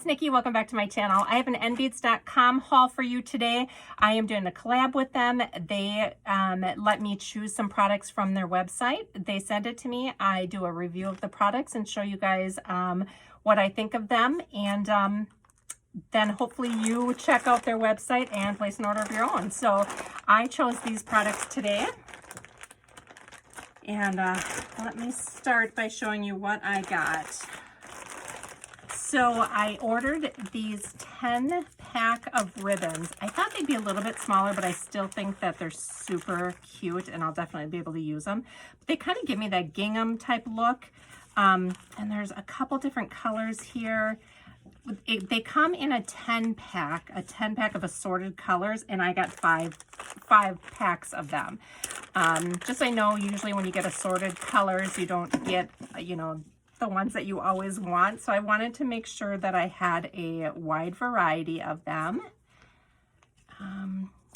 it's Nikki. Welcome back to my channel. I have an nbeads.com haul for you today. I am doing a collab with them. They let me choose some products from their website. They send it to me. I do a review of the products and show you guys what I think of them. And then hopefully you check out their website and place an order of your own. So I chose these products today. And let me start by showing you what I got. So I ordered these 10-pack of ribbons. I thought they'd be a little bit smaller, but I still think that they're super cute and I'll definitely be able to use them. But they kind of give me that gingham type look. And there's a couple different colors here. They come in a 10-pack of assorted colors, and I got five packs of them. Just so I know, usually when you get assorted colors, you don't get, you know, the ones that you always want. So I wanted to make sure that I had a wide variety of them.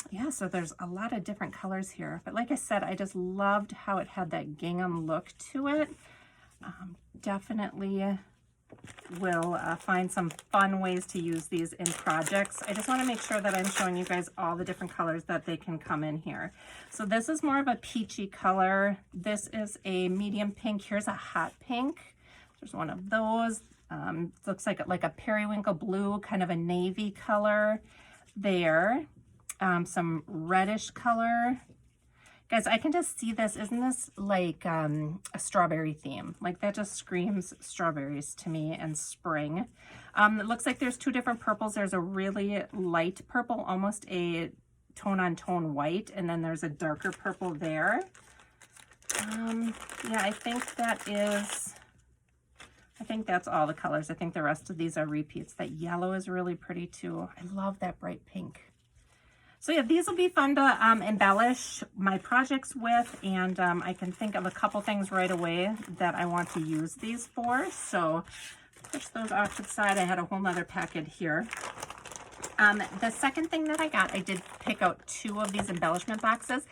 Yeah, so there's a lot of different colors here. But like I said, I just loved how it had that gingham look to it. Definitely will find some fun ways to use these in projects. I just want to make sure that I'm showing you guys all the different colors that they can come in here. So this is more of a peachy color. This is a medium pink. Here's a hot pink. There's one of those. Looks like a periwinkle blue, kind of a navy color there. Some reddish color. Guys, I can just see this. Isn't this like a strawberry theme? Like that just screams strawberries to me and spring. It looks like there's two different purples. There's a really light purple, almost a tone-on-tone white, and then there's a darker purple there. Yeah, I think that's all the colors. I think the rest of these are repeats. That yellow is really pretty too. I love that bright pink. So yeah, these will be fun to embellish my projects with, and I can think of a couple things right away that I want to use these for. So push those off to the side. I had a whole nother packet here. The second thing that I got, I did pick out 2 of these embellishment boxes.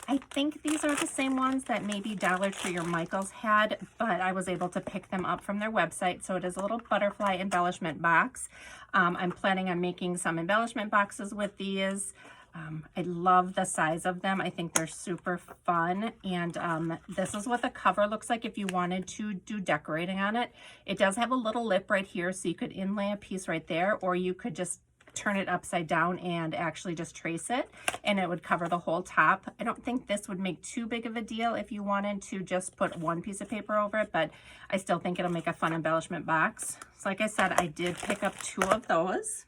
I think these are the same ones that maybe Dollar Tree or Michael's had, but I was able to pick them up from their website. So it is a little butterfly embellishment box. I'm planning on making some embellishment boxes with these. I love the size of them. I think they're super fun. And this is what the cover looks like if you wanted to do decorating on it. It does have a little lip right here, so you could inlay a piece right there, or you could just turn it upside down and actually just trace it, and it would cover the whole top. I don't think this would make too big of a deal if you wanted to just put one piece of paper over it, but I still think it'll make a fun embellishment box. So like I said, I did pick up 2 of those.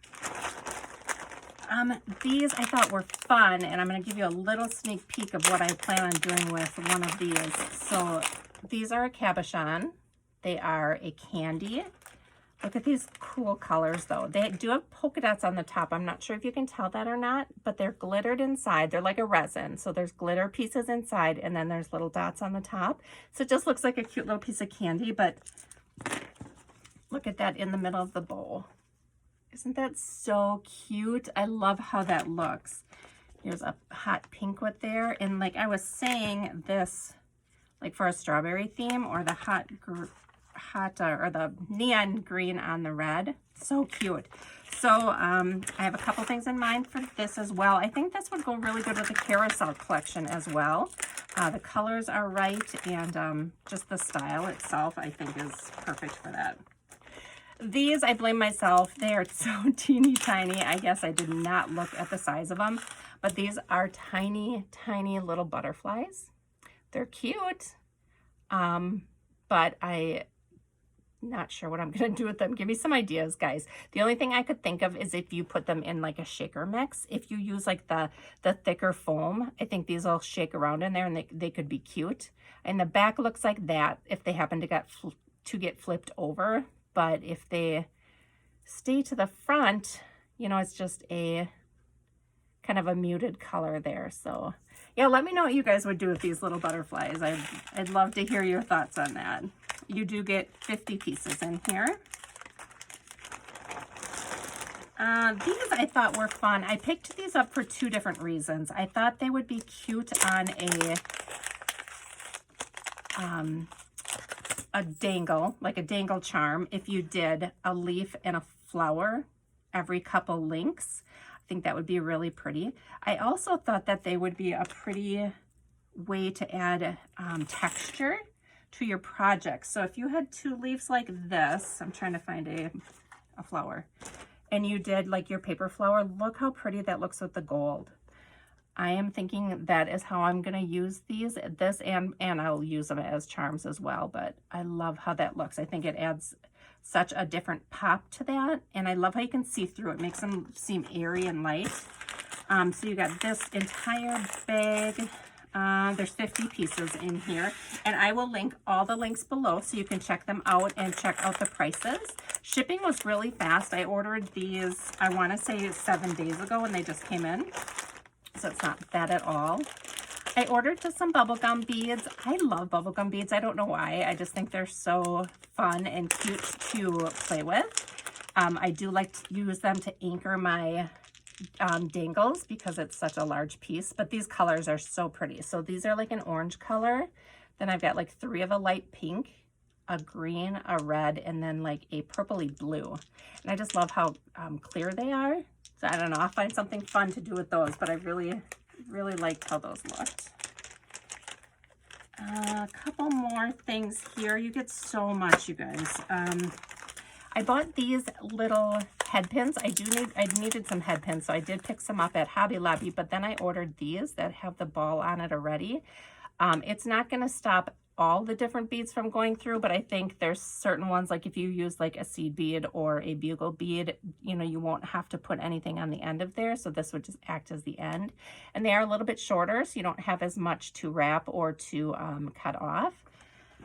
These I thought were fun, and I'm going to give you a little sneak peek of what I plan on doing with one of these. So these are a cabochon. They are a candy. Look at these cool colors though. They do have polka dots on the top. I'm not sure if you can tell that or not, but they're glittered inside. They're like a resin. So there's glitter pieces inside, and then there's little dots on the top. So it just looks like a cute little piece of candy, but look at that in the middle of the bowl. Isn't that so cute? I love how that looks. Here's a hot pink with there. And like I was saying, this, like for a strawberry theme, or the or the neon green on the red. So cute. So I have a couple things in mind for this as well. I think this would go really good with the carousel collection as well. The colors are right, and just the style itself I think is perfect for that. These, I blame myself. They are so teeny tiny. I guess I did not look at the size of them, but these are tiny, tiny little butterflies. They're cute, but I'm not sure what I'm going to do with them. Give me some ideas, guys. The only thing I could think of is if you put them in like a shaker mix. If you use like the thicker foam, I think these will shake around in there, and they could be cute. And the back looks like that if they happen to get flipped over. But if they stay to the front, you know, it's just a kind of a muted color there. So yeah, let me know what you guys would do with these little butterflies. I'd love to hear your thoughts on that. You do get 50 pieces in here. These I thought were fun. I picked these up for 2 different reasons. I thought they would be cute on a dangle, like a dangle charm, if you did a leaf and a flower every couple links. I think that would be really pretty. I also thought that they would be a pretty way to add texture to your project. So if you had 2 leaves like this, I'm trying to find a flower, and you did like your paper flower, look how pretty that looks with the gold. I am thinking that is how I'm going to use this and I'll use them as charms as well, but I love how that looks. I think it adds such a different pop to that, and I love how you can see through it. Makes them seem airy and light. So you got this entire bag. There's 50 pieces in here, and I will link all the links below so you can check them out and check out the prices. Shipping was really fast. I ordered these, I want to say 7 days ago, and they just came in. So it's not bad at all. I ordered just some bubblegum beads. I love bubblegum beads. I don't know why. I just think they're so fun and cute to play with. I do like to use them to anchor my dangles because it's such a large piece, but these colors are so pretty. So these are like an orange color. Then I've got like 3 of a light pink, a green, a red, and then like a purpley blue. And I just love how clear they are. So I don't know, I'll find something fun to do with those, but I really liked how those looked. A couple more things here. You get so much, you guys. I bought these little head pins. I needed some head pins, so I did pick some up at Hobby Lobby, but then I ordered these that have the ball on it already. It's not going to stop all the different beads from going through, but I think there's certain ones, like if you use like a seed bead or a bugle bead, you know, you won't have to put anything on the end of there. So this would just act as the end. And they are a little bit shorter, so you don't have as much to wrap or to cut off.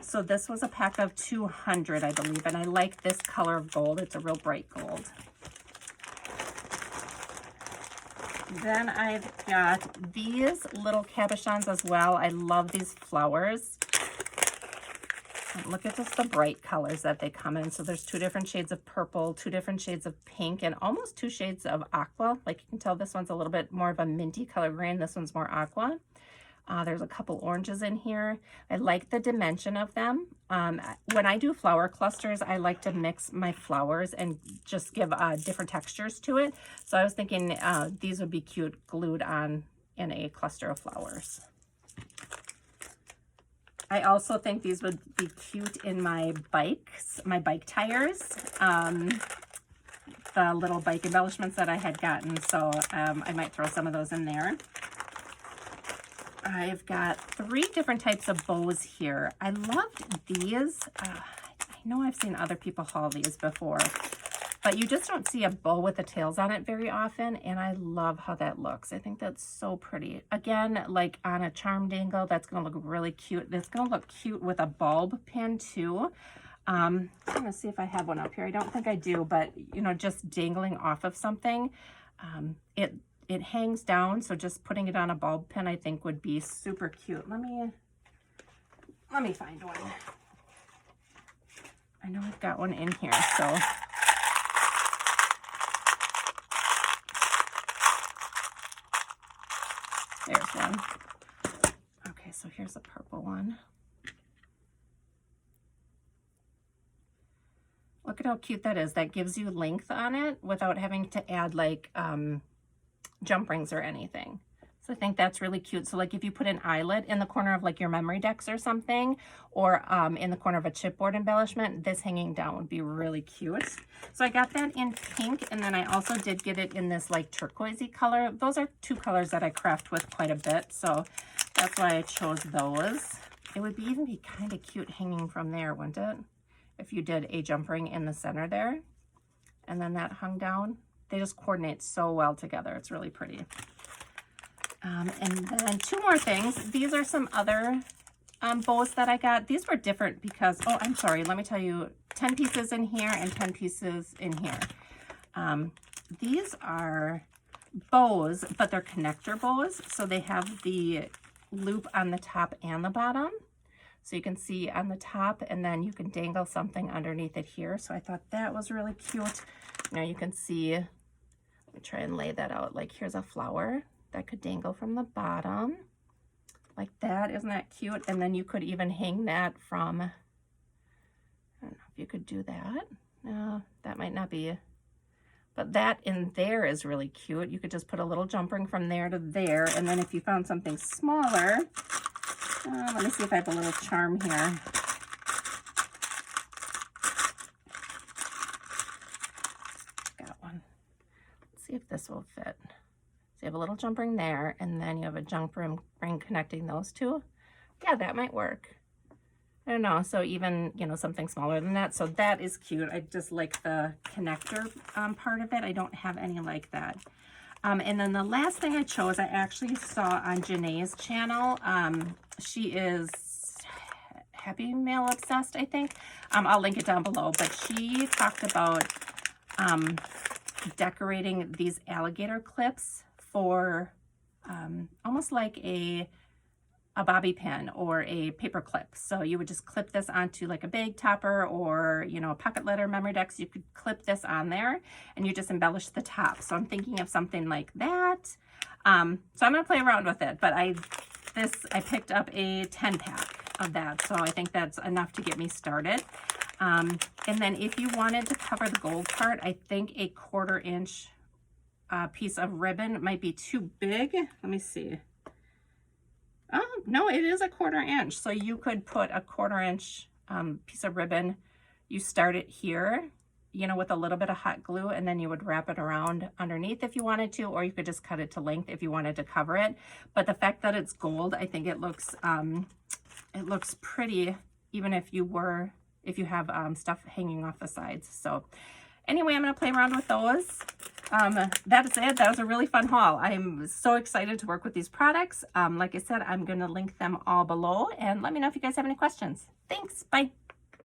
So this was a pack of 200, I believe, and I like this color of gold. It's a real bright gold. Then I've got these little cabochons as well. I love these flowers. Look at just the bright colors that they come in. So there's 2 different shades of purple, 2 different shades of pink, and almost 2 shades of aqua. Like you can tell this one's a little bit more of a minty color green. This one's more aqua. There's a couple oranges in here. I like the dimension of them. When I do flower clusters, I like to mix my flowers and just give different textures to it. So I was thinking these would be cute glued on in a cluster of flowers. I also think these would be cute in my bikes, my bike tires, the little bike embellishments that I had gotten. So I might throw some of those in there. I've got 3 different types of bows here. I loved these. I know I've seen other people haul these before, but you just don't see a bow with the tails on it very often, and I love how that looks. I think that's so pretty. Again, like on a charm dangle, that's going to look really cute. It's going to look cute with a bulb pin too. I'm going to see if I have one up here. I don't think I do, but you know, just dangling off of something, it hangs down, so just putting it on a bulb pin I think would be super cute. Let me find one. I know I've got one in here, so there's one. Okay, so here's a purple one. Look at how cute that is. That gives you length on it without having to add like jump rings or anything. So I think that's really cute. So like if you put an eyelet in the corner of like your memory decks or something, or in the corner of a chipboard embellishment, this hanging down would be really cute. So I got that in pink, and then I also did get it in this like turquoisey color. Those are 2 colors that I craft with quite a bit, so that's why I chose those. It would even be kind of cute hanging from there, wouldn't it? If you did a jump ring in the center there, and then that hung down. They just coordinate so well together. It's really pretty. And then 2 more things. These are some other bows that I got. These were different because, oh, I'm sorry. Let me tell you, 10 pieces in here and 10 pieces in here. These are bows, but they're connector bows. So they have the loop on the top and the bottom. So you can see on the top, and then you can dangle something underneath it here. So I thought that was really cute. Now you can see, let me try and lay that out. Like here's a flower that could dangle from the bottom like that. Isn't that cute? And then you could even hang that from, I don't know if you could do that. No, that might not be But that in there is really cute. You could just put a little jump ring from there to there. And then if you found something smaller, let me see if I have a little charm here. Got one. Let's see if this will fit. So you have a little jump ring there, and then you have a jump ring connecting those two. Yeah, that might work. I don't know, so even, you know, something smaller than that. So that is cute. I just like the connector part of it. I don't have any like that. And then the last thing I chose, I actually saw on Janae's channel. She is Happy Mail Obsessed, I think. I'll link it down below. But she talked about decorating these alligator clips for almost like a bobby pin or a paper clip. So you would just clip this onto like a bag topper or, you know, a pocket letter memory decks. You could clip this on there and you just embellish the top. So I'm thinking of something like that. So I'm gonna play around with it, but I picked up a 10-pack of that. So I think that's enough to get me started. And then if you wanted to cover the gold part, I think a 1/4 inch piece of ribbon might be too big. Let me see. Oh, no, it is a 1/4 inch. So you could put a 1/4 inch piece of ribbon. You start it here, you know, with a little bit of hot glue, and then you would wrap it around underneath if you wanted to, or you could just cut it to length if you wanted to cover it. But the fact that it's gold, I think it looks pretty, even if you have stuff hanging off the sides. So anyway, I'm going to play around with those. That is it. That was a really fun haul. I'm so excited to work with these products. Like I said, I'm going to link them all below, and let me know if you guys have any questions. Thanks. Bye.